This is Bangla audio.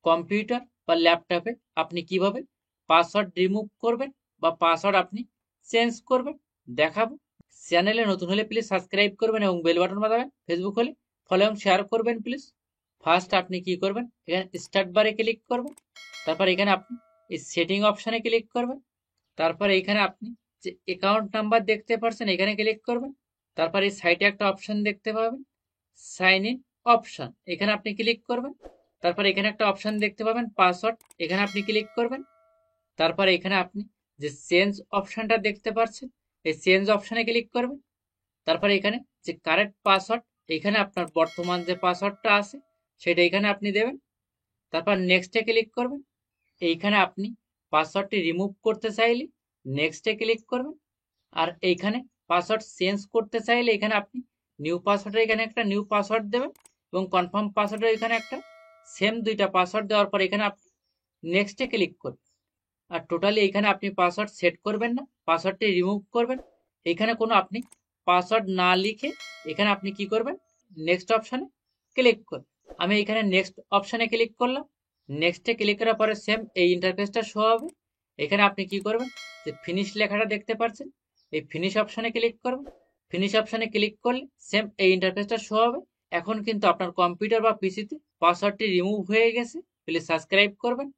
কম্পিউটার বা ল্যাপটপে আপনি কিভাবে পাসওয়ার্ড রিমুভ করবেন বা পাসওয়ার্ড আপনি চেঞ্জ করবেন দেখাবো। চ্যানেলে নতুন হলে প্লিজ সাবস্ক্রাইব করবেন এবং বেল বাটন বাজাবেন। ফেসবুক হলে ফলো এবং শেয়ার করবেন প্লিজ। ফার্স্ট আপনি কি করবেন, এখানে স্টার্ট বারে ক্লিক করবেন। তারপর এখানে আপনি এই সেটিং অপশানে ক্লিক করবেন। তারপর এইখানে আপনি যে অ্যাকাউন্ট নাম্বার দেখতে পাচ্ছেন এখানে ক্লিক করবেন। তারপর এই সাইটে একটা অপশন দেখতে পাবেন, সাইন ইন অপশন, এখানে আপনি ক্লিক করবেন। তারপর এখানে একটা অপশন দেখতে পাবেন পাসওয়ার্ড, এখানে আপনি ক্লিক করবেন। তারপর এখানে আপনি যে চেঞ্জ অপশনটা দেখতে পাচ্ছেন এই চেঞ্জ অপশনে ক্লিক করবেন। তারপর এখানে যে কারেক্ট পাসওয়ার্ড, এখানে আপনার বর্তমান যে পাসওয়ার্ডটা আছে সেটা এখানে আপনি দেবেন। তারপর নেক্সটে ক্লিক করবেন। এইখানে আপনি পাসওয়ার্ডটি রিমুভ করতে চাইলে নেক্সটে ক্লিক করবেন। আর এইখানে পাসওয়ার্ড চেঞ্জ করতে চাইলে এখানে আপনি নিউ পাসওয়ার্ডের এখানে একটা নিউ পাসওয়ার্ড দেবেন এবং কনফার্ম পাসওয়ার্ডের এখানে একটা সেম দুইটা পাসওয়ার্ড দেওয়ার পর এখানে আপনি নেক্সটে ক্লিক করবেন। আর টোটালি এখানে আপনি পাসওয়ার্ড সেট করবেন না, পাসওয়ার্ডটি রিমুভ করবেন। এখানে কোনো আপনি পাসওয়ার্ড না লিখে এখানে আপনি কি করবেন, নেক্সট অপশানে ক্লিক করবেন। আমি এখানে নেক্সট অপশানে ক্লিক করলাম। নেক্সটে ক্লিক করার পরে সেম এই ইন্টারফেসটা শো হবে। এখানে আপনি কি করবেন, যে ফিনিশ লেখাটা দেখতে পাচ্ছেন এই ফিনিশ অপশানে ক্লিক করবেন। ফিনিশ অপশানে ক্লিক করলে সেম এই ইন্টারফেসটা শো হবে। এখন কিন্তু আপনার কম্পিউটার বা পিসিতে পাসওয়ার্ডটি রিমুভ হয়ে গেছে। প্লিজ সাবস্ক্রাইব করবেন।